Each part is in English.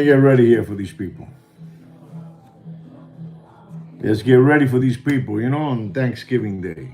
get ready here for these people. Let's get ready for these people, on Thanksgiving Day.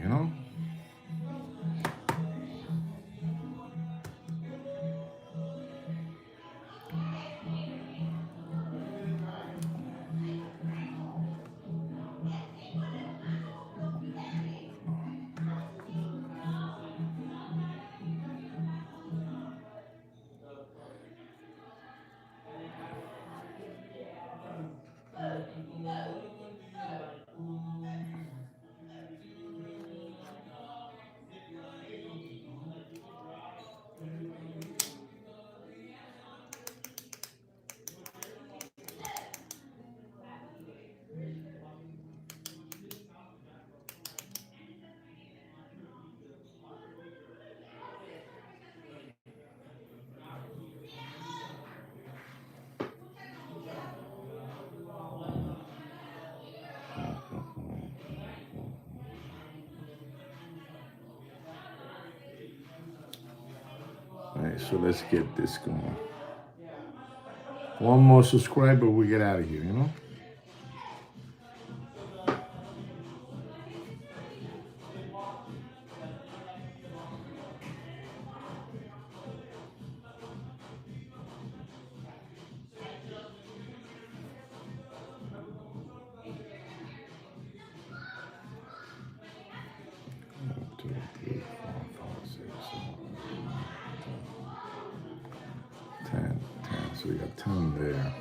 All right, so let's get this going. One more subscriber, we get out of here. One, two, three, four, five, six, seven, 10. So we got 10 there.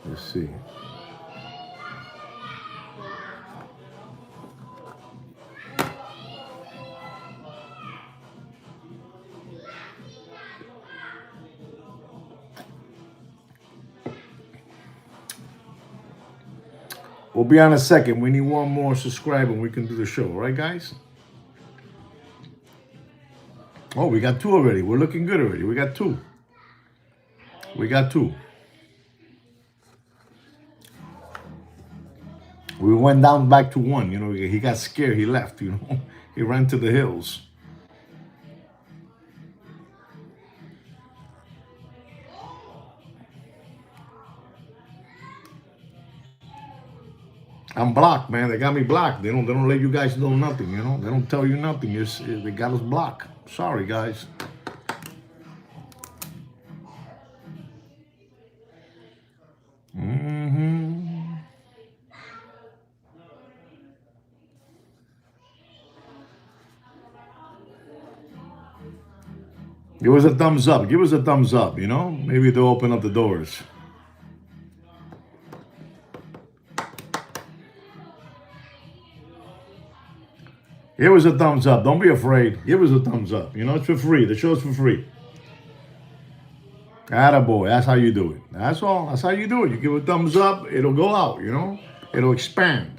Let's see. We'll be on a second. We need one more subscriber and we can do the show. Right, guys? Oh, we got 2 already. We're looking good already. We got 2. We got 2. We went down back to 1. He got scared. He left, He ran to the hills. I'm blocked, man. They got me blocked. They don't let you guys know nothing, They don't tell you nothing. They got us blocked. Sorry, guys. Give us a thumbs up. Give us a thumbs up, Maybe they'll open up the doors. Give us a thumbs up. Don't be afraid. Give us a thumbs up. It's for free. The show's for free. Attaboy. That's how you do it. That's all. That's how you do it. You give a thumbs up, it'll go out, It'll expand.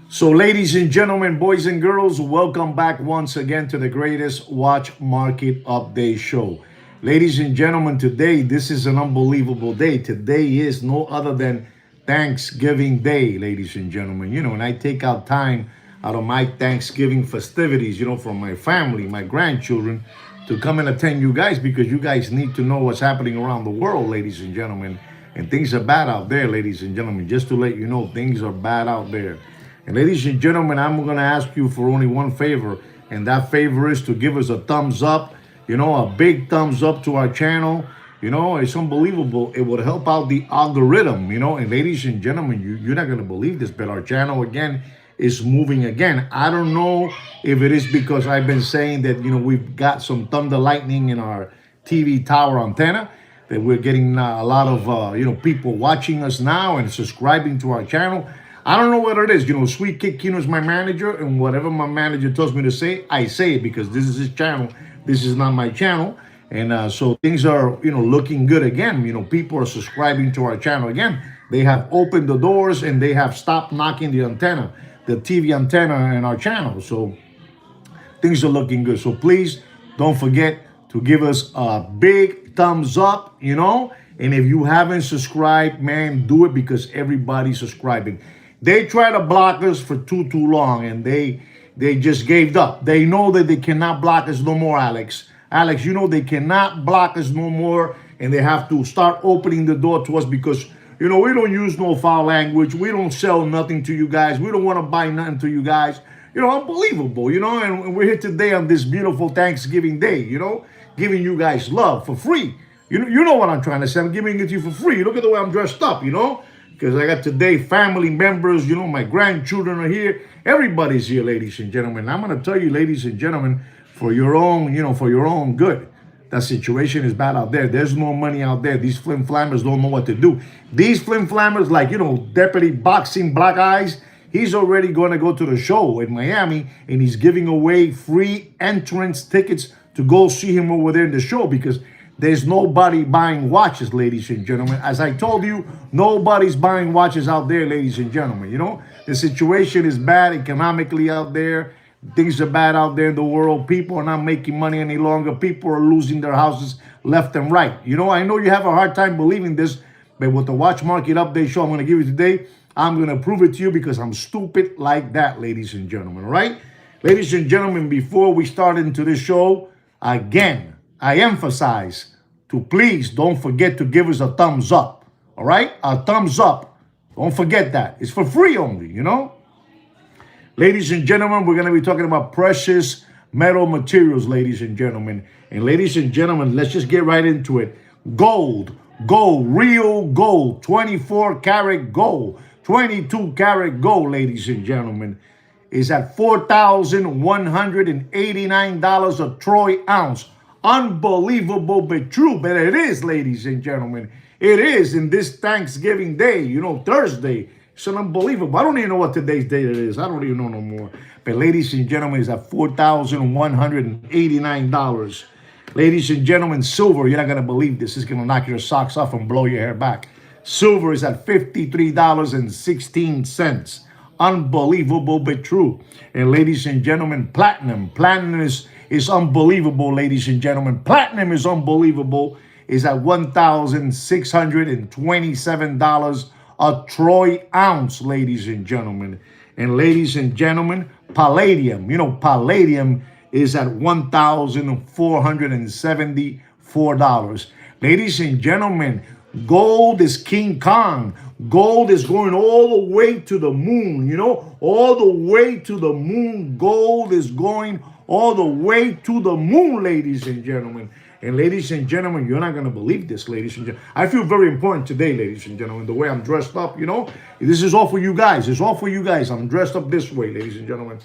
So, ladies and gentlemen, boys and girls, welcome back once again to the greatest watch market update show. Ladies and gentlemen, today, this is an unbelievable day. Today is no other than Thanksgiving Day, ladies and gentlemen. And I take out time out of my Thanksgiving festivities, from my family, my grandchildren, to come and attend you guys because you guys need to know what's happening around the world, ladies and gentlemen. And things are bad out there, ladies and gentlemen. Just to let you know, things are bad out there. And ladies and gentlemen, I'm going to ask you for only one favor, and that favor is to give us a thumbs up, a big thumbs up to our channel. It's unbelievable. It would help out the algorithm, and ladies and gentlemen, you're not going to believe this, but our channel, again, is moving again. I don't know if it is because I've been saying that, we've got some thunder lightning in our TV tower antenna, that we're getting a lot of, people watching us now and subscribing to our channel. I don't know what it is. Sweet Kid Kino is my manager, and whatever my manager tells me to say, I say it because this is his channel. This is not my channel. And so things are, looking good again. People are subscribing to our channel again. They have opened the doors and they have stopped knocking the antenna, the TV antenna in our channel. So things are looking good. So please don't forget to give us a big thumbs up, And if you haven't subscribed, man, do it because everybody's subscribing. They try to block us for too long, and they just gave up. They know that they cannot block us no more, Alex. Alex, they cannot block us no more, and they have to start opening the door to us because, we don't use no foul language. We don't sell nothing to you guys. We don't want to buy nothing to you guys. Unbelievable, and we're here today on this beautiful Thanksgiving Day, giving you guys love for free. You know what I'm trying to say. I'm giving it to you for free. Look at the way I'm dressed up, because I got today family members, my grandchildren are here. Everybody's here, ladies and gentlemen. I'm going to tell you, ladies and gentlemen, for your own good. That situation is bad out there. There's no money out there. These flim-flammers don't know what to do. These flim-flammers, like, Deputy Boxing Black Eyes, he's already going to go to the show in Miami, and he's giving away free entrance tickets to go see him over there in the show because there's nobody buying watches, ladies and gentlemen. As I told you, nobody's buying watches out there, ladies and gentlemen. The situation is bad economically out there. Things are bad out there in the world. People are not making money any longer. People are losing their houses left and right. I know you have a hard time believing this, but with the Watch Market Update show I'm going to give you today, I'm going to prove it to you because I'm stupid like that, ladies and gentlemen, all right? Ladies and gentlemen, before we start into this show, again, I emphasize to please don't forget to give us a thumbs up, all right? A thumbs up. Don't forget that. It's for free only, Ladies and gentlemen, we're going to be talking about precious metal materials, ladies and gentlemen. And ladies and gentlemen, let's just get right into it. Gold, real gold, 24 karat gold, 22 karat gold, ladies and gentlemen, is at $4,189 a troy ounce. Unbelievable but true, but it is, ladies and gentlemen. It is in this Thanksgiving Day, Thursday. It's unbelievable. I don't even know what today's date it is. I don't even know no more. But ladies and gentlemen, it's at $4,189. Ladies and gentlemen, silver, you're not going to believe this. It's going to knock your socks off and blow your hair back. Silver is at $53.16. Unbelievable but true. And ladies and gentlemen, platinum. Platinum is unbelievable, ladies and gentlemen. Platinum is unbelievable. Is at $1,627 a troy ounce, ladies and gentlemen. And ladies and gentlemen, palladium. Palladium is at $1,474. Ladies and gentlemen, gold is King Kong. Gold is going all the way to the moon, all the way to the moon. Gold is going all the way to the moon, ladies and gentlemen. And ladies and gentlemen, you're not going to believe this, ladies and gentlemen. I feel very important today, ladies and gentlemen, the way I'm dressed up, This is all for you guys. It's all for you guys. I'm dressed up this way, ladies and gentlemen.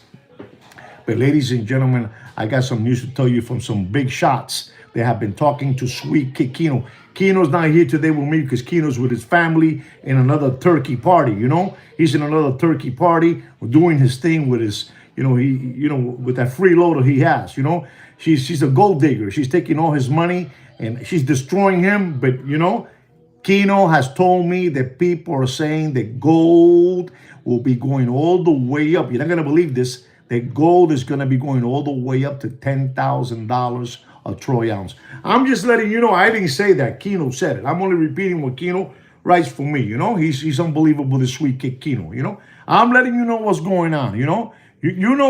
But ladies and gentlemen, I got some news to tell you from some big shots. They have been talking to Sweet Kid Kino. Kino's not here today with me because Kino's with his family in another turkey party, He's in another turkey party doing his thing with his, with that freeloader he has, She's a gold digger. She's taking all his money and she's destroying him. But, Kino has told me that people are saying that gold will be going all the way up. You're not going to believe this. That gold is going to be going all the way up to $10,000 a troy ounce. I'm just letting you know. I didn't say that. Kino said it. I'm only repeating what Kino writes for me. He's unbelievable, this Sweet Kid Kino. I'm letting you know what's going on. You know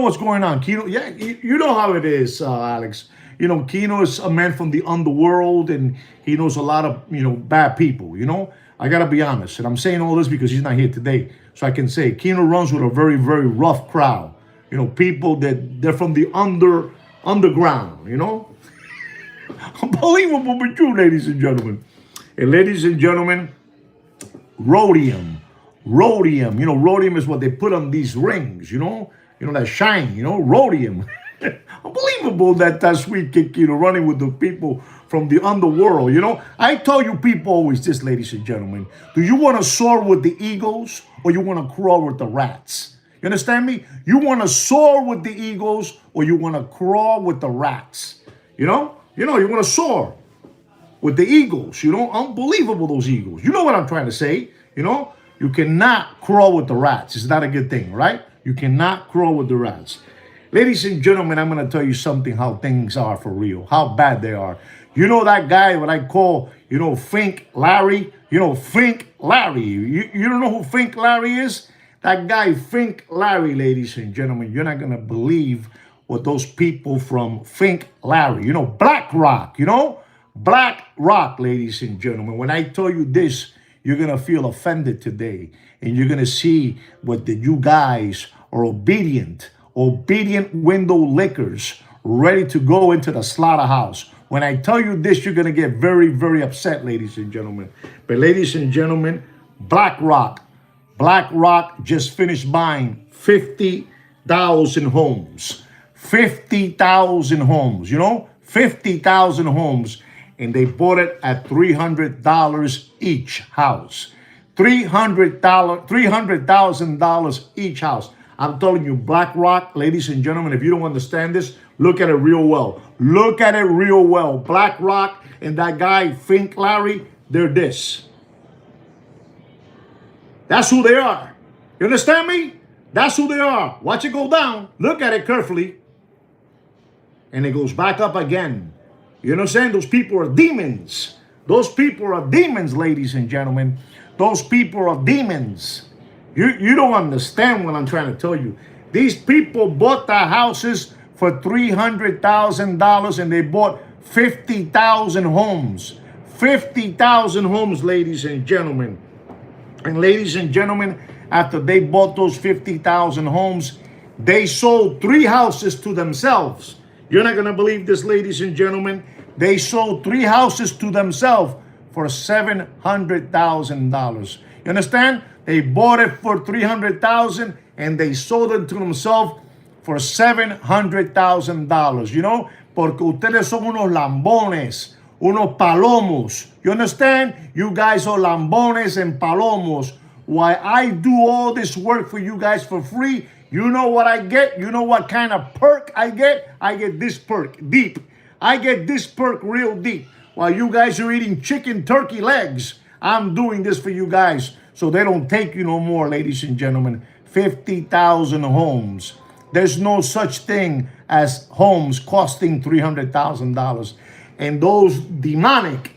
what's going on, Kino. Yeah, you know how it is, Alex. Kino is a man from the underworld, and he knows a lot of bad people. I gotta be honest, and I'm saying all this because he's not here today, so I can say Kino runs with a very, very rough crowd. People that they're from the underground. Unbelievable but true, ladies and gentlemen. And ladies and gentlemen, rhodium. Rhodium is what they put on these rings. That shine. Rhodium. Unbelievable that Sweet Kid running with the people from the underworld. I tell you people always this, ladies and gentlemen. Do you want to soar with the eagles or you want to crawl with the rats? You understand me? You want to soar with the eagles or you want to crawl with the rats? You know, you want to soar with the eagles. You know, unbelievable, those eagles. You know what I'm trying to say. You know, you cannot crawl with the rats. It's not a good thing, right? You cannot crawl with the rats. Ladies and gentlemen, I'm going to tell you something, how things are for real, how bad they are. You know that guy, what I call, you know, Fink Larry? You know, Fink Larry. You don't know who Fink Larry is? That guy, Fink Larry, ladies and gentlemen, you're not going to believe what those people from Fink Larry, you know, Black Rock, you know? Black Rock, ladies and gentlemen. When I tell you this, you're going to feel offended today. And you're going to see what you guys are obedient window lickers ready to go into the slaughterhouse. When I tell you this, you're going to get very, very upset, ladies and gentlemen. But ladies and gentlemen, Black Rock just finished buying 50,000 homes. 50,000 homes, you know, 50,000 homes. And they bought it at $300 each house. $300,000 each house. I'm telling you, Black Rock, ladies and gentlemen, if you don't understand this, look at it real well. Look at it real well. Black Rock and that guy, Fink Larry, they're this. That's who they are. You understand me? That's who they are. Watch it go down. Look at it carefully. And it goes back up again. You understand? Those people are demons. Those people are demons, ladies and gentlemen. Those people are demons. You don't understand what I'm trying to tell you. These people bought the houses for $300,000 and they bought 50,000 homes. 50,000 homes, ladies and gentlemen. And ladies and gentlemen, after they bought those 50,000 homes, they sold 3 houses to themselves. You're not going to believe this, ladies and gentlemen. They sold 3 houses to themselves for $700,000. You understand? They bought it for $300,000 and they sold it to themselves for $700,000. You know? Porque ustedes son unos lambones, unos palomos. You understand? You guys are lambones and palomos. Why I do all this work for you guys for free, you know what I get? You know what kind of perk I get? I get this perk deep. I get this perk real deep. While you guys are eating chicken turkey legs, I'm doing this for you guys so they don't take you no more, ladies and gentlemen. 50,000 homes. There's no such thing as homes costing $300,000. And those demonic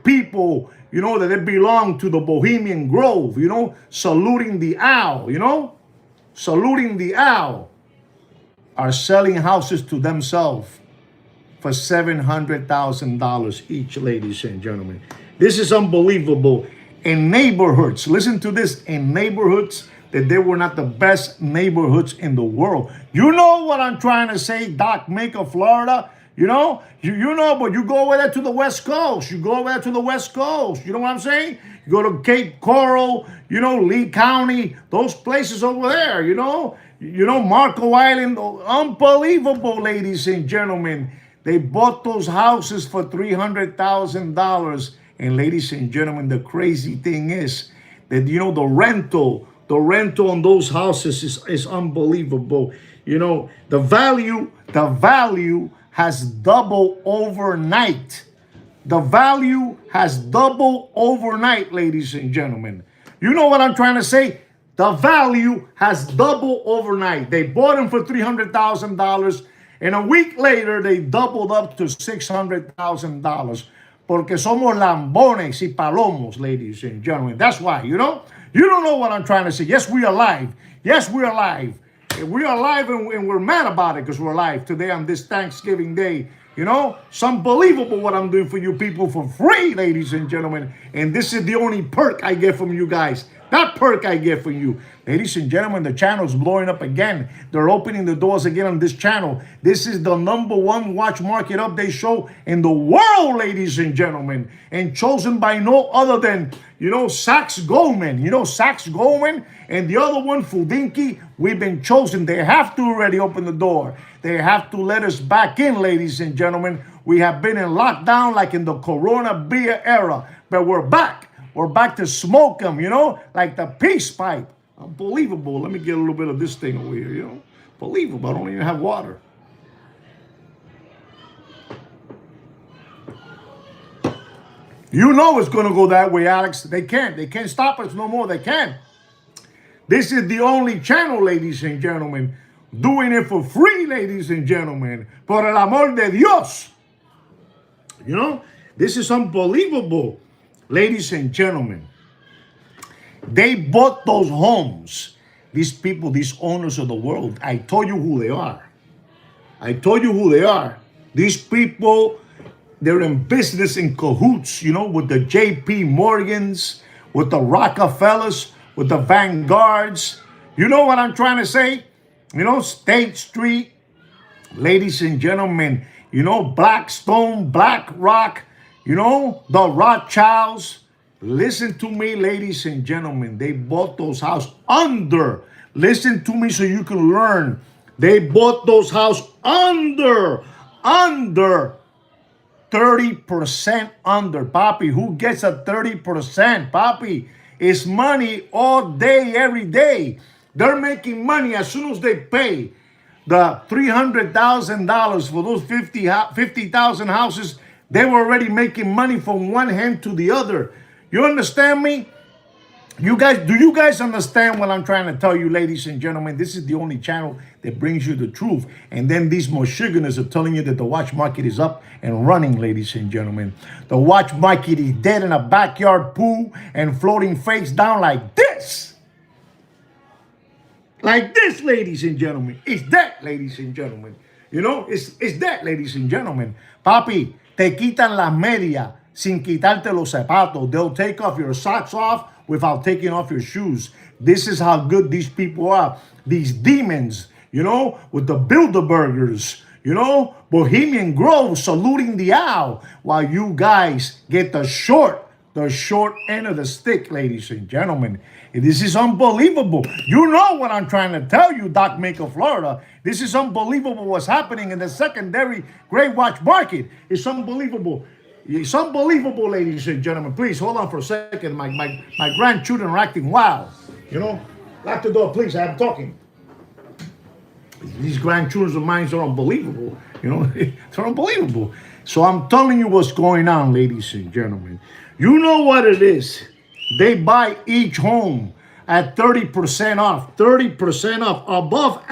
people, you know, that they belong to the Bohemian Grove, you know, saluting the owl, you know, saluting the owl, are selling houses to themselves for $700,000 each, ladies and gentlemen. This is unbelievable. In neighborhoods, listen to this, in neighborhoods that they were not the best neighborhoods in the world. You know what I'm trying to say, Doc Maker, Florida? You know, you know, but you go over there to the West Coast. You go over there to the West Coast. You know what I'm saying? You go to Cape Coral, you know, Lee County, those places over there, you know, Marco Island. Unbelievable, ladies and gentlemen. They bought those houses for $300,000. And ladies and gentlemen, the crazy thing is that, you know, the rental on those houses is unbelievable. You know, the value has doubled overnight. The value has doubled overnight, ladies and gentlemen. You know what I'm trying to say? The value has doubled overnight. They bought them for $300,000, and a week later, they doubled up to $600,000. Porque somos lambones y palomos, ladies and gentlemen. That's why, you know? You don't know what I'm trying to say. Yes, we are alive. Yes, we are alive. We are alive and we're mad about it because we're alive today on this Thanksgiving Day. You know, it's unbelievable what I'm doing for you people for free, ladies and gentlemen. And this is the only perk I get from you guys. That perk I get from you. Ladies and gentlemen, the channel's blowing up again. They're opening the doors again on this channel. This is the #1 watch market update show in the world, ladies and gentlemen. And chosen by no other than, you know, Sachs Goldman. You know, Sachs Goldman and the other one, Fudinki. We've been chosen. They have to already open the door. They have to let us back in, ladies and gentlemen. We have been in lockdown like in the Corona beer era. But we're back. We're back to smoke them, you know, like the peace pipe. Unbelievable. Let me get a little bit of this thing over here, you know. Believable. I don't even have water. You know it's going to go that way, Alex. They can't. They can't stop us no more. They can't. This is the only channel, ladies and gentlemen, doing it for free, ladies and gentlemen. Por el amor de Dios. You know, this is unbelievable, ladies and gentlemen. They bought those homes. These people, these owners of the world, I told you who they are. I told you who they are. These people, they're in business in cahoots, you know, with the J.P. Morgans, with the Rockefellers, with the Vanguards. You know what I'm trying to say? You know, State Street, ladies and gentlemen, you know, Blackstone, BlackRock, you know, the Rothschilds. Listen to me, ladies and gentlemen. They bought those houses under. Listen to me so you can learn. They bought those houses under 30% under. Papi, who gets a 30%? Papi, it's money all day, every day. They're making money as soon as they pay the $300,000 for those 50,000 houses. They were already making money from one hand to the other. You understand me? You guys, do you guys understand what I'm trying to tell you, ladies and gentlemen? This is the only channel that brings you the truth. And then these Michiganders are telling you that the watch market is up and running, ladies and gentlemen. The watch market is dead in a backyard pool and floating face down like this. Like this, ladies and gentlemen. It's that, ladies and gentlemen. You know, it's that, ladies and gentlemen. Papi, te quitan las medias sin quitarte los zapatos. They'll take off your socks off without taking off your shoes. This is how good these people are. These demons, you know, with the Bilderbergers, you know, Bohemian Grove saluting the owl while you guys get the short end of the stick, ladies and gentlemen. This is unbelievable. You know what I'm trying to tell you, Doc Maker, Florida. This is unbelievable what's happening in the secondary gray watch market. It's unbelievable. It's unbelievable, ladies and gentlemen. Please hold on for a second. My grandchildren are acting wild. You know, lock the door, please. I'm talking. These grandchildren of mine are unbelievable. You know, they're unbelievable. So I'm telling you what's going on, ladies and gentlemen. You know what it is. They buy each home at 30% off. 30% off. Above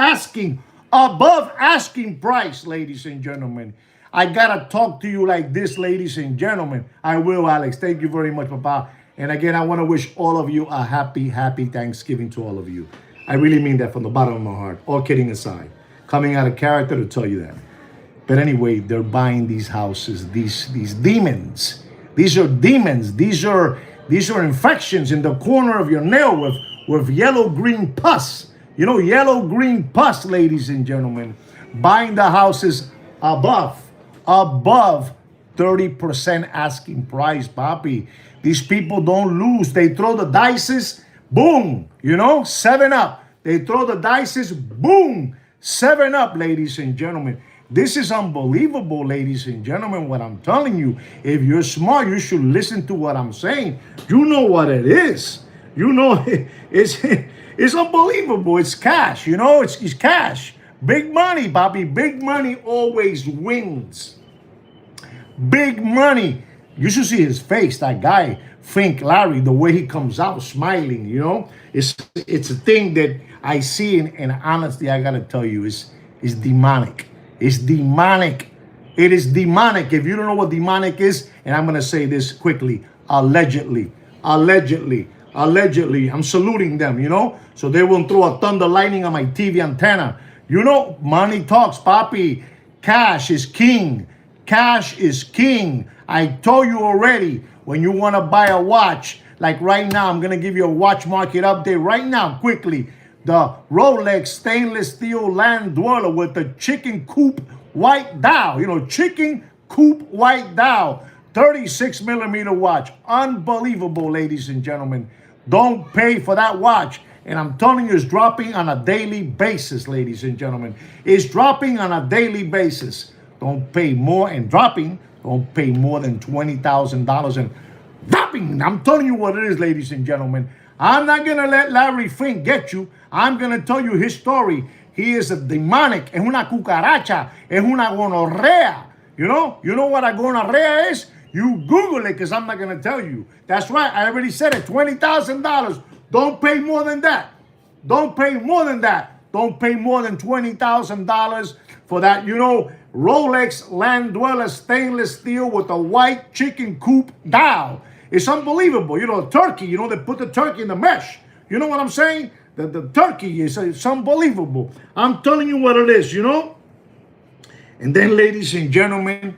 asking price, ladies and gentlemen. I gotta talk to you like this, ladies and gentlemen. I will, Alex. Thank you very much, Papa. And again, I want to wish all of you a happy Thanksgiving to all of you. I really mean that from the bottom of my heart. All kidding aside. Coming out of character to tell you that. But anyway, they're buying these houses, these demons. These are demons. These are infections in the corner of your nail with yellow-green pus. You know, yellow-green pus, ladies and gentlemen. Buying the houses above 30% asking price, papi. These people don't lose. They throw the dices, boom, you know, 7-up. They throw the dices, boom, 7-up, ladies and gentlemen. This is unbelievable, ladies and gentlemen, what I'm telling you. If you're smart, you should listen to what I'm saying. You know what it is. You know, it's unbelievable. It's cash, you know, it's cash. Big money, Bobby. Big money always wins. Big money. You should see his face, that guy, Fink Larry, the way he comes out smiling, you know. It's a thing that I see, and honestly, I got to tell you, it's demonic. It's demonic. It is demonic. If you don't know what demonic is, and I'm going to say this quickly, allegedly, I'm saluting them, you know, so they won't throw a thunder lightning on my TV antenna. You know, money talks, papi. Cash is king. Cash is king. I told you already, when you want to buy a watch, like right now, I'm going to give you a watch market update right now, quickly. The Rolex stainless steel land dweller with the chicken coop white dial. You know, chicken coop white dial. 36 millimeter watch. Unbelievable, ladies and gentlemen. Don't pay for that watch. And I'm telling you, it's dropping on a daily basis, ladies and gentlemen. It's dropping on a daily basis. Don't pay more and dropping. Don't pay more than $20,000 and dropping. I'm telling you what it is, ladies and gentlemen. I'm not going to let Larry Fink get you. I'm going to tell you his story. He is a demonic. Es una cucaracha. Es una gonorrea. You know what a gonorrea is? You Google it because I'm not going to tell you. That's right. I already said it. $20,000. Don't pay more than that. Don't pay more than that. Don't pay more than $20,000 for that. You know, Rolex Land Dweller stainless steel with a white chicken coop dial. It's unbelievable. You know, turkey, you know, they put the turkey in the mesh. You know what I'm saying? The turkey is it's unbelievable. I'm telling you what it is, you know? And then, ladies and gentlemen,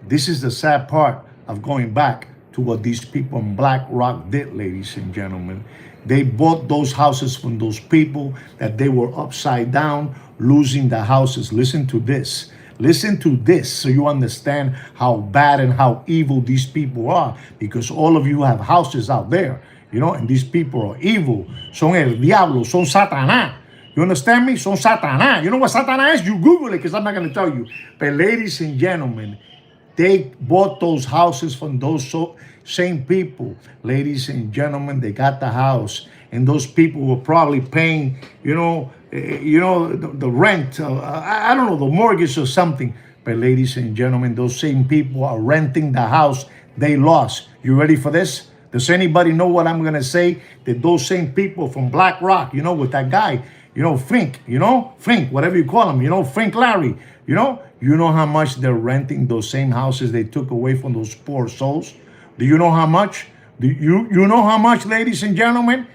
this is the sad part of going back to what these people in Black Rock did, ladies and gentlemen. They bought those houses from those people that they were upside down, losing the houses. Listen to this. Listen to this so you understand how bad and how evil these people are. Because all of you have houses out there, you know, and these people are evil. Son el diablo, son Satanás. You understand me? Son Satanás. You know what Satanás is? You Google it because I'm not going to tell you. But ladies and gentlemen, they bought those houses from those same people. Ladies and gentlemen, they got the house. And those people were probably paying, the rent. I don't know, the mortgage or something. But ladies and gentlemen, those same people are renting the house they lost. You ready for this? Does anybody know what I'm going to say? That those same people from Black Rock, you know, with that guy, Fink, Fink, whatever you call him, Frank Larry, you know how much they're renting those same houses they took away from those poor souls? Do you know how much? Do you know how much, ladies and gentlemen?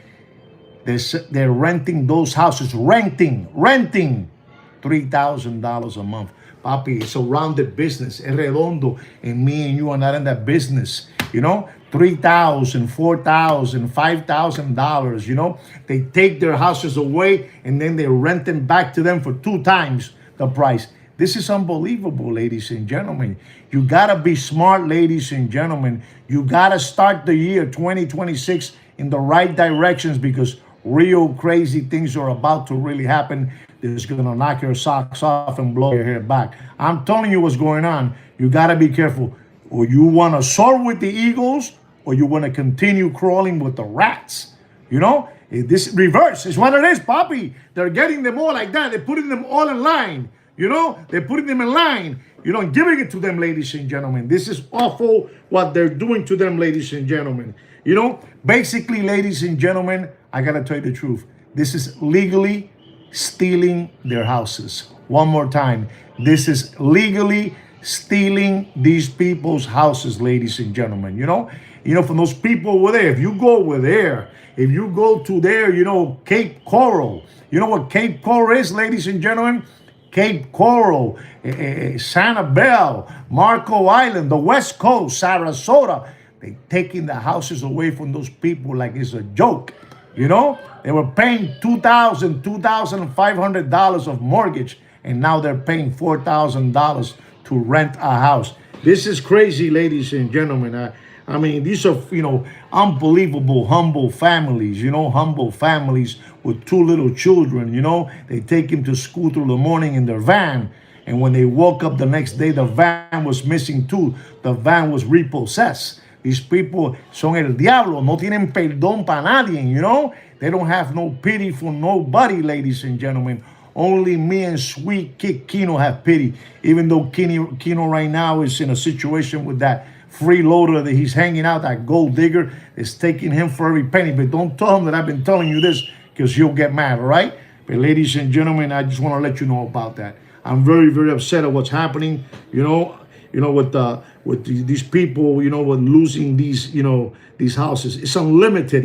They're renting those houses, renting $3,000 a month. Papi, it's a rounded business. Es redondo. And me and you are not in that business. $3,000, $4,000, $5,000, They take their houses away and then they rent them back to them for 2 times the price. This is unbelievable, ladies and gentlemen. You gotta be smart, ladies and gentlemen. You gotta start the year 2026 in the right directions because real crazy things are about to really happen. That's gonna knock your socks off and blow your hair back. I'm telling you what's going on. You gotta be careful. Or you wanna soar with the eagles, or you wanna continue crawling with the rats. This reverse is what it is, Papi. They're getting them all like that. They're putting them all in line. They're putting them in line, and giving it to them, ladies and gentlemen. This is awful what they're doing to them, ladies and gentlemen. Basically, ladies and gentlemen, I got to tell you the truth. This is legally stealing their houses. One more time. This is legally stealing these people's houses, ladies and gentlemen. From those people over there, if you go over there, if you go to there, Cape Coral. You know what Cape Coral is, ladies and gentlemen? Cape Coral, Sanibel, Marco Island, the West Coast, Sarasota. They taking the houses away from those people like it's a joke. They were paying $2,000, $2,500 of mortgage, and now they're paying $4,000 to rent a house. This is crazy, ladies and gentlemen. I mean, these are, unbelievable, humble families, humble families with 2 little children, They take him to school through the morning in their van. And when they woke up the next day, the van was missing too. The van was repossessed. These people son el diablo. No tienen perdón para nadie, They don't have no pity for nobody, ladies and gentlemen. Only me and sweet Kid Kino have pity. Even though Kino right now is in a situation with that freeloader that he's hanging out, that gold digger is taking him for every penny. But don't tell him that I've been telling you this because he'll get mad, all right? But ladies and gentlemen, I just want to let you know about that. I'm very, very upset at what's happening, with these people, with losing these houses. It's unlimited,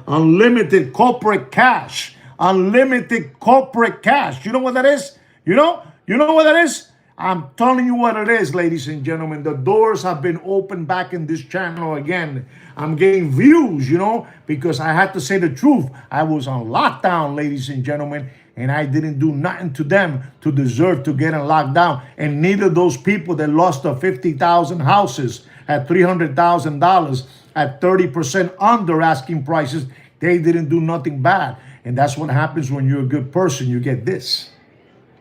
unlimited corporate cash. Unlimited corporate cash. You know what that is? You know what that is? I'm telling you what it is, ladies and gentlemen. The doors have been opened back in this channel again. I'm getting views, because I had to say the truth. I was on lockdown, ladies and gentlemen, and I didn't do nothing to them to deserve to get in lockdown. And neither those people that lost the 50,000 houses at $300,000 at 30% under asking prices, they didn't do nothing bad. And that's what happens when you're a good person. You get this.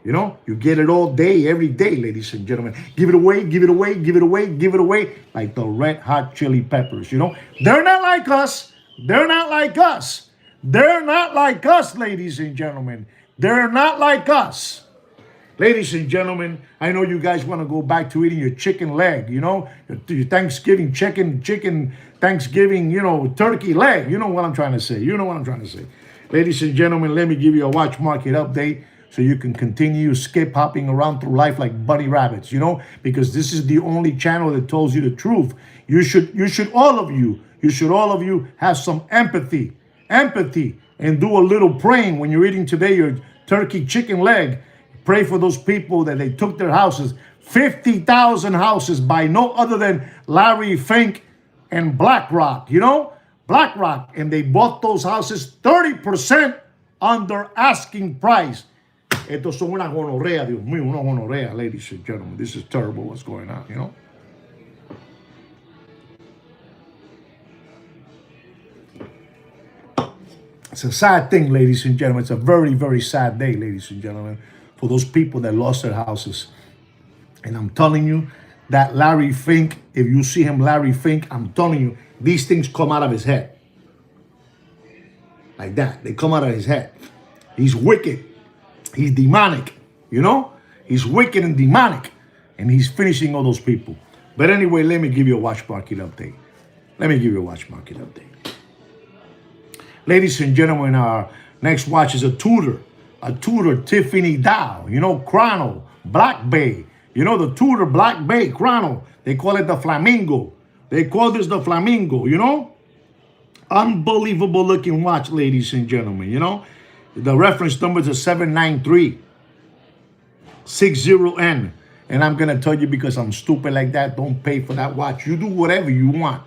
You get it all day, every day, ladies and gentlemen. Give it away, give it away, give it away, give it away, like the Red Hot Chili Peppers, They're not like us. They're not like us. They're not like us, ladies and gentlemen. They're not like us. Ladies and gentlemen, I know you guys want to go back to eating your chicken leg, your Thanksgiving chicken, Thanksgiving, turkey leg. You know what I'm trying to say. Ladies and gentlemen, let me give you a watch market update so you can continue skip hopping around through life like bunny rabbits, because this is the only channel that tells you the truth. You should all of you have some empathy, and do a little praying when you're eating today your turkey chicken leg. Pray for those people that they took their houses, 50,000 houses by no other than Larry Fink and BlackRock, BlackRock, and they bought those houses 30% under asking price. Estos son una gonorrea, Dios mío, una gonorrea, ladies and gentlemen. This is terrible what's going on, It's a sad thing, ladies and gentlemen. It's a very, very sad day, ladies and gentlemen, for those people that lost their houses. And I'm telling you that Larry Fink, if you see him, Larry Fink, I'm telling you, these things come out of his head. Like that. They come out of his head. He's wicked. He's demonic. He's wicked and demonic. And he's finishing all those people. But anyway, let me give you a watch market update. Ladies and gentlemen, our next watch is a Tudor Tiffany Dow, Chrono, Black Bay. The Tudor Black Bay Chrono. They call it the Flamingo. They call this the Flamingo, Unbelievable looking watch, ladies and gentlemen, The reference number is 79360N. And I'm going to tell you, because I'm stupid like that, don't pay for that watch. You do whatever you want.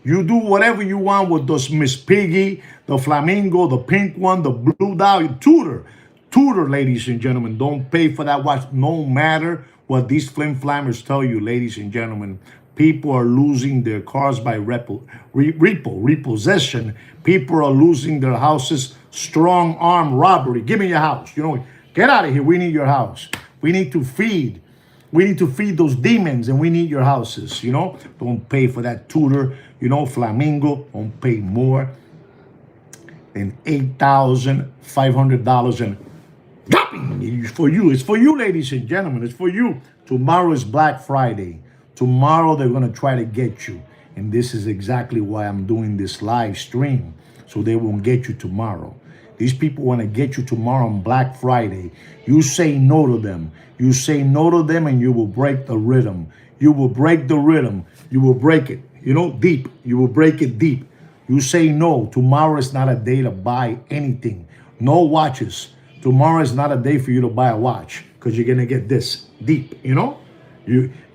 You do whatever you want with those Miss Piggy, the Flamingo, the pink one, the blue dial, Tudor, ladies and gentlemen. Don't pay for that watch, no matter what these flim-flammers tell you, ladies and gentlemen. People are losing their cars by repossession. People are losing their houses, strong arm robbery. Give me your house. Get out of here. We need your house. We need to feed those demons, and we need your houses, Don't pay for that Tudor, Flamingo. Don't pay more than $8,500. And it's for you. It's for you, ladies and gentlemen. It's for you. Tomorrow is Black Friday. Tomorrow they're going to try to get you. And this is exactly why I'm doing this live stream, so they won't get you tomorrow. These people want to get you tomorrow on Black Friday. You say no to them. You say no to them, and you will break the rhythm. You will break the rhythm. You will break it, deep. You will break it deep. You say no. Tomorrow is not a day to buy anything. No watches. Tomorrow is not a day for you to buy a watch, because you're going to get this deep,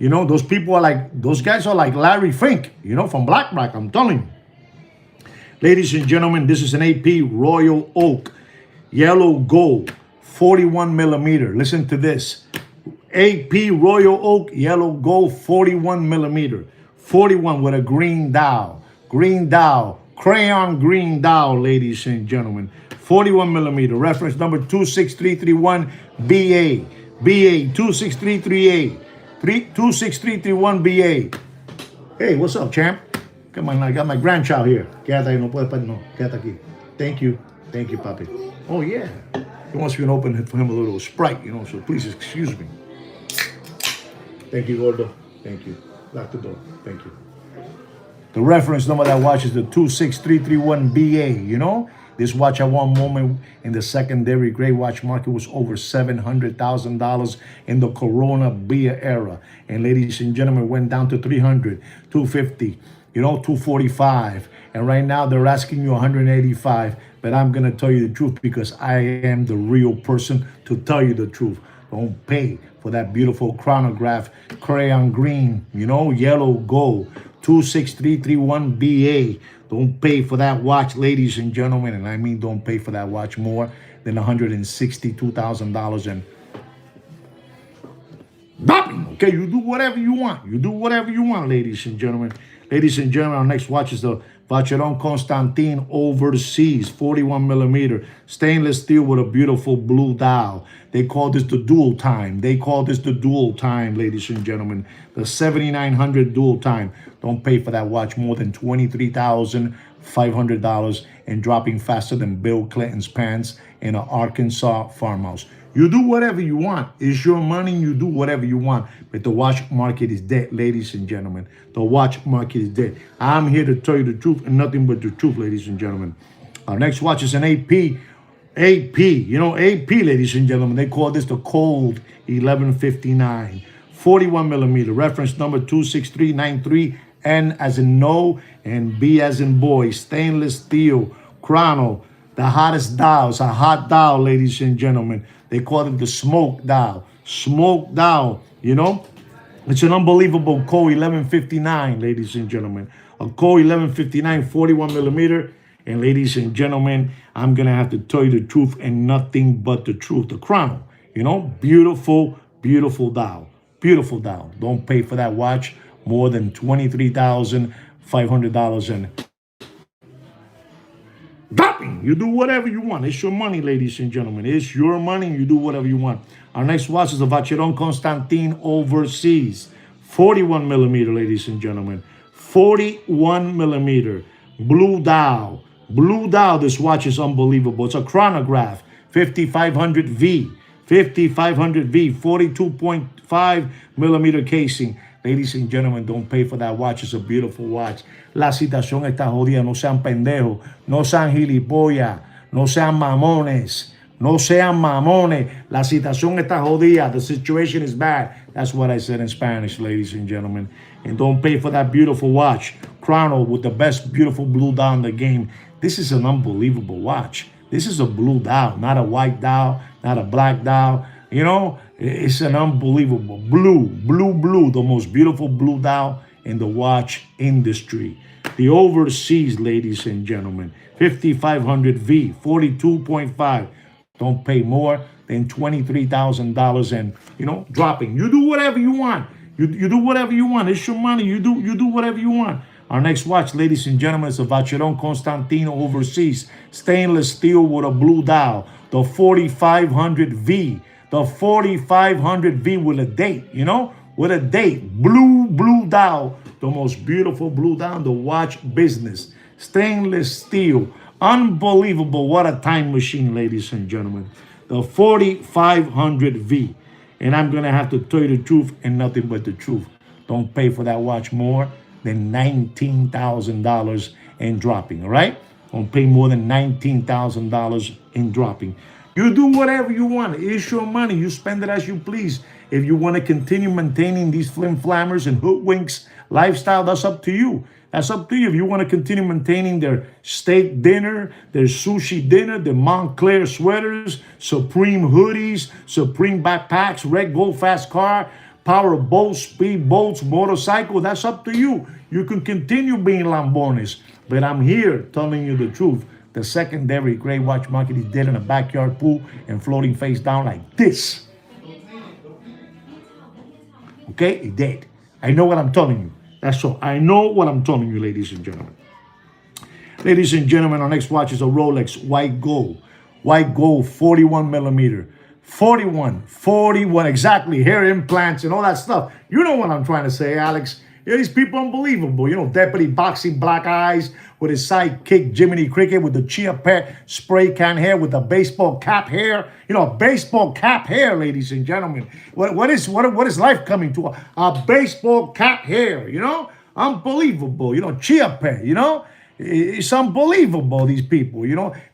those people are like, those guys are like Larry Fink, from BlackRock, I'm telling you. Ladies and gentlemen, this is an AP Royal Oak Yellow Gold 41 millimeter. Listen to this. AP Royal Oak Yellow Gold 41 millimeter. 41 with a green dial. Crayon green dial, ladies and gentlemen. 41 millimeter. Reference number 26331 BA. BA 26338. 26331 BA. Hey, what's up, champ? Come on, I got my grandchild here. Quédate ahí, no puedes, no. Quédate aquí. Thank you, papi. Oh, yeah. He wants me to open for him a little Sprite, so please excuse me. Thank you, Gordo. Thank you. Lock the door. Thank you. The reference number of that watch is the 26331 BA, This watch at one moment in the secondary gray watch market was over $700,000 in the Corona Bia era. And ladies and gentlemen, it went down to 300, 250, 245. And right now they're asking you 185. But I'm going to tell you the truth, because I am the real person to tell you the truth. Don't pay for that beautiful chronograph, crayon green, yellow gold, 26331 BA. Don't pay for that watch, ladies and gentlemen. And I mean, don't pay for that watch more than $162,000. And okay, you do whatever you want. Ladies and gentlemen. Ladies and gentlemen, our next watch is the Vacheron Constantin Overseas 41 millimeter stainless steel with a beautiful blue dial. They call this the dual time. Ladies and gentlemen. The 7900 dual time. Don't pay for that watch more than $23,500 and dropping faster than Bill Clinton's pants in an Arkansas farmhouse. You do whatever you want. It's your money. You do whatever you want. But the watch market is dead, ladies and gentlemen. The watch market is dead. I'm here to tell you the truth and nothing but the truth, ladies and gentlemen. Our next watch is an AP. AP, AP, ladies and gentlemen. They call this the Cold 1159. 41 millimeter, reference number 26393, N as in no, and B as in boy, stainless steel, chrono, the hottest dial. It's a hot dial, ladies and gentlemen. They call it the smoke dial. Smoke dial, It's an unbelievable Cold 1159, ladies and gentlemen. A Cold 1159, 41 millimeter. And ladies and gentlemen, I'm going to have to tell you the truth and nothing but the truth. The chrono, beautiful, beautiful dial. Beautiful dial. Don't pay for that watch more than $23,500 and dropping. You do whatever you want. It's your money, ladies and gentlemen. It's your money. You do whatever you want. Our next watch is a Vacheron Constantin Overseas. 41 millimeter, ladies and gentlemen. 41 millimeter. Blue dial. Blue dial. This watch is unbelievable. It's a chronograph. 5500V. 5500V. 42.5 millimeter casing. Ladies and gentlemen, don't pay for that watch. It's a beautiful watch. La situación está jodida. No sean pendejos. No sean gilipollas. No sean mamones. No sean mamones. La situación está jodida. The situation is bad. That's what I said in Spanish, ladies and gentlemen. And don't pay for that beautiful watch. Chrono with the best beautiful blue dial in the game. This is an unbelievable watch. This is a blue dial, not a white dial, not a black dial. It's an unbelievable blue, the most beautiful blue dial in the watch industry. The Overseas, ladies and gentlemen, 5500V, 42.5. Don't pay more than $23,000 and, dropping. You do whatever you want. You do whatever you want. It's your money. You do whatever you want. Our next watch, ladies and gentlemen, is a Vacheron Constantin Overseas. Stainless steel with a blue dial. The 4500V. The 4500V with a date, with a date. Blue dial. The most beautiful blue dial in the watch business. Stainless steel. Unbelievable. What a time machine, ladies and gentlemen. The 4500V. And I'm going to have to tell you the truth and nothing but the truth. Don't pay for that watch more than $19,000 and dropping, all right? Don't pay more than $19,000 in dropping. You do whatever you want. It's your money. You spend it as you please. If you want to continue maintaining these flim-flammers and hoodwinks lifestyle, that's up to you. That's up to you. If you want to continue maintaining their steak dinner, their sushi dinner, their Montclair sweaters, Supreme hoodies, Supreme backpacks, Red Gold fast car, power boats, speed boats, motorcycle, that's up to you. You can continue being Lambones. But I'm here telling you the truth. The secondary gray watch market is dead in a backyard pool and floating face down like this. Okay? It's dead. I know what I'm telling you. That's all. I know what I'm telling you, ladies and gentlemen. Ladies and gentlemen, our next watch is a Rolex white gold. White gold, 41 millimeter. 41, exactly. Hair implants and all that stuff. You know what I'm trying to say, Alex. These people unbelievable. Deputy boxing black eyes with his sidekick Jiminy Cricket with the chia pet spray can hair with the baseball cap hair. Baseball cap hair, ladies and gentlemen. What is life coming to? A baseball cap hair, Unbelievable. Chia pet, It's unbelievable, these people,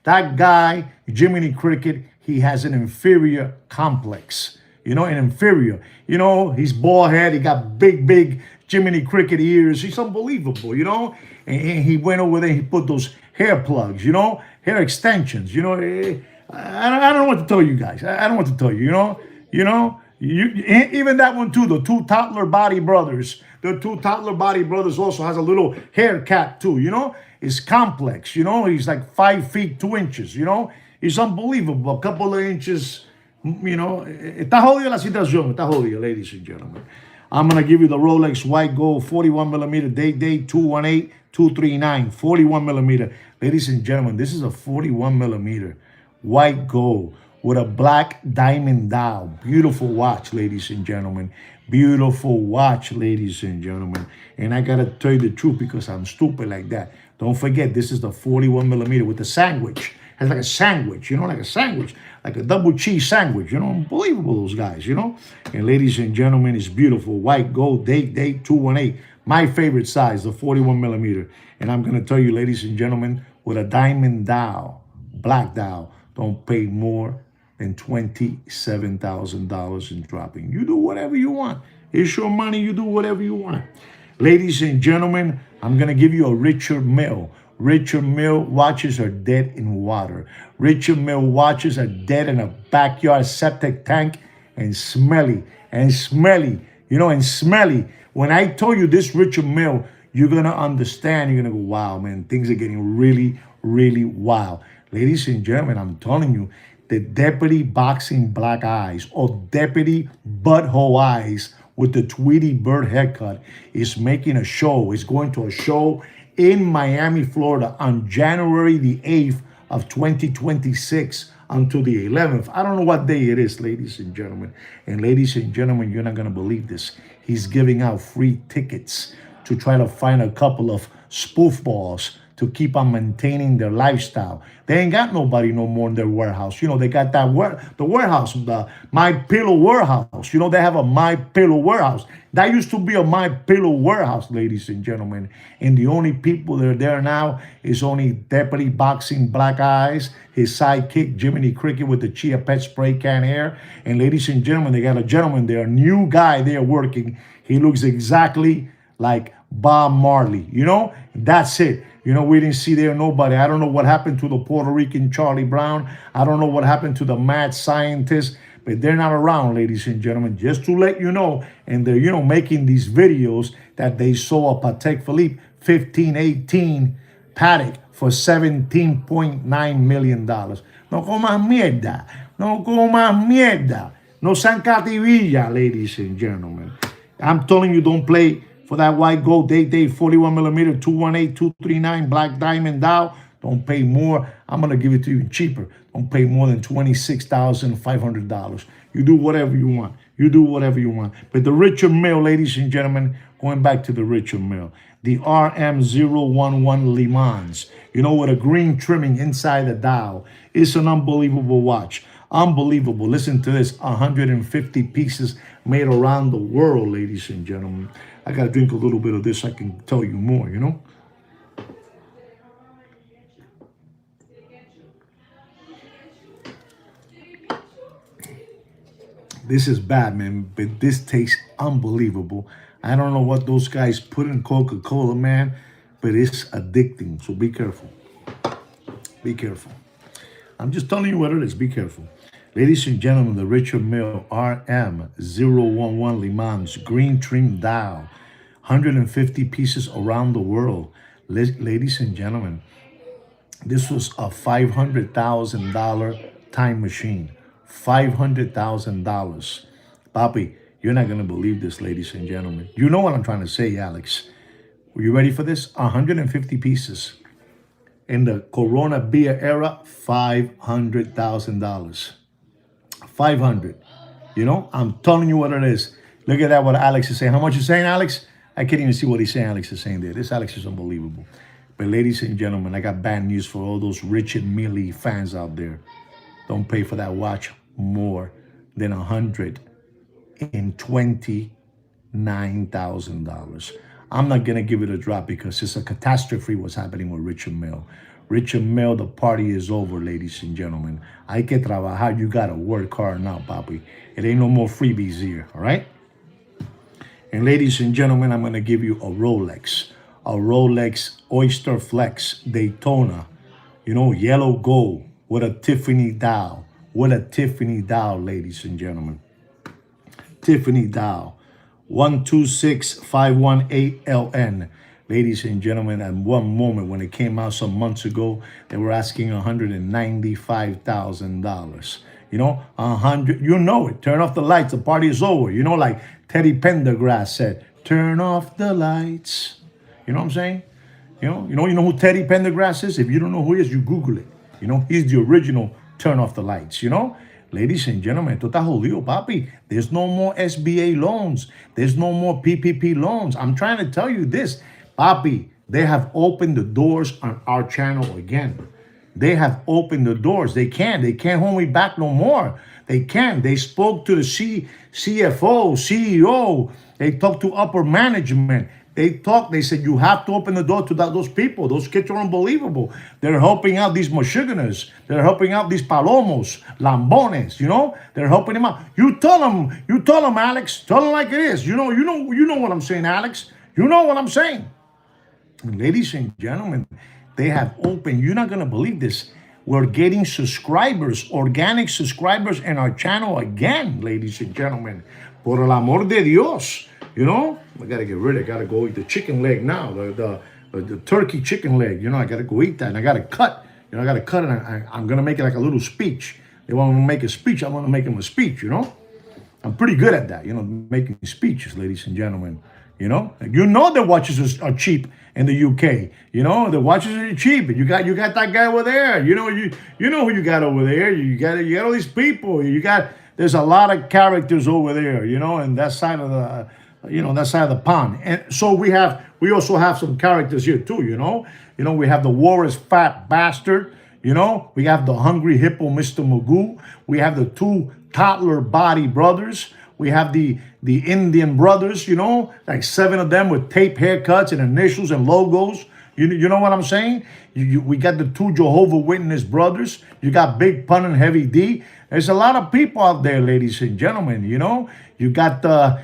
That guy, Jiminy Cricket, he has an inferior complex. An inferior. He's bald head. He got big Jiminy Cricket ears. He's unbelievable, And he went over there. He put those hair plugs, hair extensions. I don't know what to tell you guys. I don't know what to tell you. Even that one too. The two toddler body brothers. The two toddler body brothers also has a little hair cap too. It's complex. He's like 5 feet 2 inches. It's unbelievable. A couple of inches. Está jodida la situación. Está jodida, ladies and gentlemen. I'm going to give you the Rolex white gold 41 millimeter date 218-239 41 millimeter. Ladies and gentlemen, this is a 41 millimeter white gold with a black diamond dial. Beautiful watch, ladies and gentlemen. Beautiful watch, ladies and gentlemen. And I got to tell you the truth because I'm stupid like that. Don't forget, this is the 41 millimeter with the sandwich. It's like a sandwich, like a sandwich, like a double cheese sandwich, unbelievable, those guys, And ladies and gentlemen, it's beautiful. White gold, date 218. My favorite size, the 41 millimeter. And I'm going to tell you, ladies and gentlemen, with a diamond dial, black dial, don't pay more than $27,000 in dropping. You do whatever you want. It's your money. You do whatever you want. Ladies and gentlemen, I'm going to give you a Richard Mille. Richard Mille watches are dead in water. Richard Mille watches are dead in a backyard septic tank and smelly. And smelly. When I told you this Richard Mille, you're going to understand. You're going to go, wow, man, things are getting really, really wild. Ladies and gentlemen, I'm telling you, the deputy boxing black eyes or deputy butthole eyes with the Tweety Bird haircut is making a show. Is going to a show in Miami, Florida on January the 8th of 2026 until the 11th. I don't know what day it is, ladies and gentlemen. And ladies and gentlemen, you're not going to believe this. He's giving out free tickets to try to find a couple of spoof balls to keep on maintaining their lifestyle. They ain't got nobody no more in their warehouse. They got the warehouse, the My Pillow warehouse. They have a My Pillow warehouse. That used to be a My Pillow warehouse, ladies and gentlemen. And the only people that are there now is only Deputy Boxing Black Eyes, his sidekick, Jiminy Cricket with the Chia Pet spray can hair. And ladies and gentlemen, they got a gentleman there, a new guy there working. He looks exactly like Bob Marley. That's it. We didn't see there nobody. I don't know what happened to the Puerto Rican Charlie Brown. I don't know what happened to the mad scientist, but they're not around, ladies and gentlemen. Just to let you know, and they're, making these videos that they saw a Patek Philippe 1518 Patek for $17.9 million. No comas mierda. No comas mierda. No sancativilla, ladies and gentlemen. I'm telling you, don't play for that white gold date 41 millimeter 218-239 black diamond dial. Don't pay more. I'm gonna give it to you cheaper. Don't pay more than $26,500. You do whatever you want. But the Richard Mille, ladies and gentlemen, going back to the Richard Mille, the RM011 Le Mans, with a green trimming inside the dial. It's an unbelievable watch. Unbelievable. Listen to this. 150 pieces made around the world, ladies and gentlemen. I got to drink a little bit of this so I can tell you more, This is bad, man, but this tastes unbelievable. I don't know what those guys put in Coca-Cola, man, but it's addicting. So be careful. Be careful. I'm just telling you what it is. Be careful. Ladies and gentlemen, the Richard Mille RM011 Le Mans green trim dial. 150 pieces around the world. Ladies and gentlemen, this was a $500,000 time machine. $500,000. Papi, you're not going to believe this, ladies and gentlemen. You know what I'm trying to say, Alex. Are you ready for this? 150 pieces. In the Corona beer era, $500,000. 500. I'm telling you what it is. Look at that, what Alex is saying. How much you saying, Alex? I can't even see what he's saying. Alex is saying there. This Alex is unbelievable. But ladies and gentlemen, I got bad news for all those Richard Mille fans out there. Don't pay for that watch more than $129,000. I'm not going to give it a drop because it's a catastrophe what's happening with Richard Mille. Richard Mille, the party is over, ladies and gentlemen. Hay que trabajar. You got to work hard now, papi. It ain't no more freebies here, all right? And ladies and gentlemen, I'm going to give you a Rolex Oyster Flex Daytona, yellow gold with a Tiffany dial. Ladies and gentlemen. Tiffany dial. 126518LN. Ladies and gentlemen, at one moment when it came out some months ago, they were asking $195,000. 100, it. Turn off the lights, the party is over. Like Teddy Pendergrass said, turn off the lights. You know what I'm saying? You know who Teddy Pendergrass is? If you don't know who he is, you Google it. He's the original turn off the lights, Ladies and gentlemen, esto está jodido, papi. There's no more SBA loans. There's no more PPP loans. I'm trying to tell you this, papi. They have opened the doors on our channel again. They have opened the doors. They can't. They can't hold me back no more. They can't. They spoke to the CFO, CEO. They talked to upper management. They talked. They said, you have to open the door to those people. Those kids are unbelievable. They're helping out these Michiganers. They're helping out these Palomos, Lambones, They're helping them out. You tell them, Alex. Tell them like it is. You know what I'm saying, Alex. You know what I'm saying. Ladies and gentlemen, they have opened. You're not going to believe this. We're getting subscribers, organic subscribers in our channel again, ladies and gentlemen. Por el amor de Dios. I got to get rid of it. I got to go eat the chicken leg now, the turkey chicken leg. I got to go eat that. And I got to cut. I got to cut it. I'm going to make it like a little speech. They want me to make a speech. I want to make them a speech, I'm pretty good at that, making speeches, ladies and gentlemen. The watches are cheap in the UK. The watches are cheap. You got that guy over there. You know who you got over there. You got all these people. There's a lot of characters over there. And that side of the pond. And so we also have some characters here too. We have the Walrus Fat Bastard. We have the Hungry Hippo, Mr. Magoo. We have the two Toddler Body Brothers. We have the Indian brothers, like 7 of them with tape haircuts and initials and logos. You know what I'm saying? We got the 2 Jehovah Witness brothers. You got Big Pun and Heavy D. There's a lot of people out there, ladies and gentlemen. You got the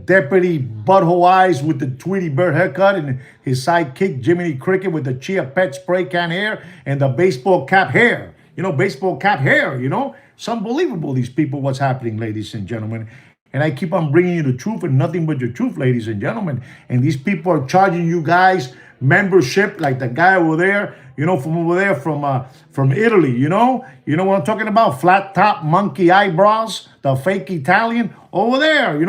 deputy Butthole Eyes with the Tweety Bird haircut and his sidekick Jiminy Cricket with the Chia Pet spray can hair and the baseball cap hair. Baseball cap hair. It's unbelievable, these people, what's happening, ladies and gentlemen. And I keep on bringing you the truth and nothing but the truth, ladies and gentlemen. And these people are charging you guys membership, like the guy over there, from over there, from Italy, You know what I'm talking about? Flat top monkey eyebrows, the fake Italian over there,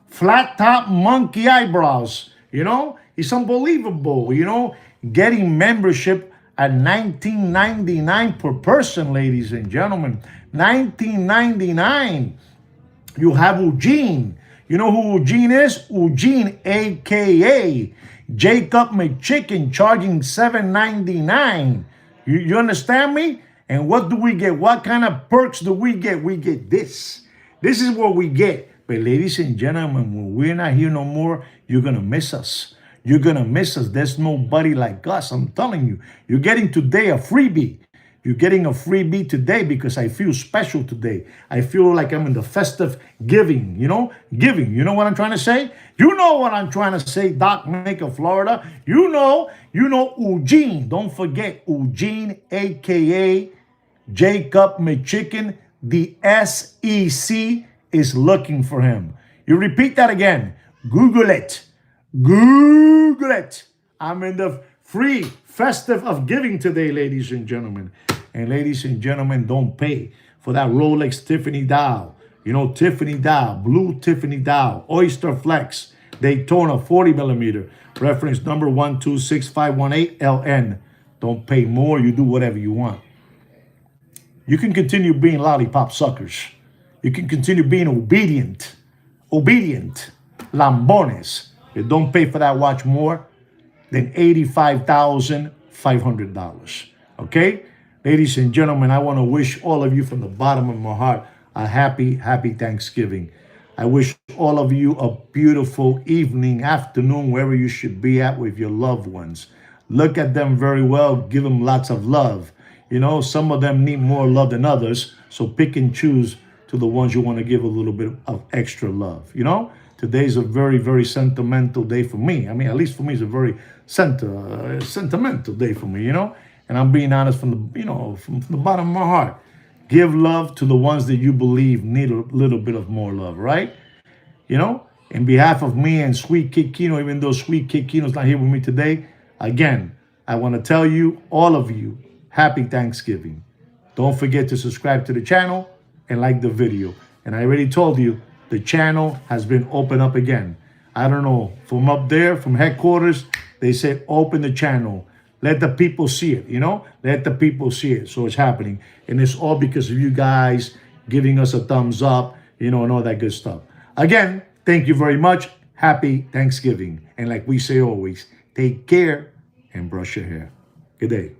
flat top monkey eyebrows, It's unbelievable, getting membership at $19.99 per person, ladies and gentlemen. $19.99. You have Eugene. You know who Eugene is? Eugene, a.k.a. Jacob McChicken, charging $7.99. You understand me? And what do we get? What kind of perks do we get? We get this. This is what we get. But ladies and gentlemen, when we're not here no more, you're going to miss us. You're going to miss us. There's nobody like us. I'm telling you. You're getting today a freebie. You're getting a freebie today because I feel special today. I feel like I'm in the festive giving, Giving. You know what I'm trying to say? You know what I'm trying to say, Doc Maker, Florida. You know Eugene. Don't forget Eugene, a.k.a. Jacob McChicken. The SEC is looking for him. You repeat that again. Google it. Google it. I'm in the free festive of giving today, ladies and gentlemen. And ladies and gentlemen, don't pay for that Rolex Tiffany dial. Tiffany dial, blue Tiffany dial, Oyster Flex, Daytona 40 millimeter, reference number 126518LN. Don't pay more. You do whatever you want. You can continue being lollipop suckers. You can continue being obedient, lambones. You don't pay for that watch more than $85,500. Okay? Ladies and gentlemen, I want to wish all of you from the bottom of my heart a happy Thanksgiving. I wish all of you a beautiful evening, afternoon, wherever you should be at with your loved ones. Look at them very well. Give them lots of love. Some of them need more love than others. So pick and choose to the ones you want to give a little bit of extra love. Today's a very, very sentimental day for me. I mean, at least for me, it's a very sentimental day for me, And I'm being honest from the, from the bottom of my heart. Give love to the ones that you believe need a little bit of more love, right? In behalf of me and Sweet Kid Kino, even though Sweet Kid Kino's not here with me today, again, I want to tell you, all of you, happy Thanksgiving. Don't forget to subscribe to the channel and like the video. And I already told you, the channel has been opened up again. I don't know, from up there, from headquarters, they said open the channel. Let the people see it, Let the people see it. So it's happening. And it's all because of you guys giving us a thumbs up, and all that good stuff. Again, thank you very much. Happy Thanksgiving. And like we say always, take care and brush your hair. Good day.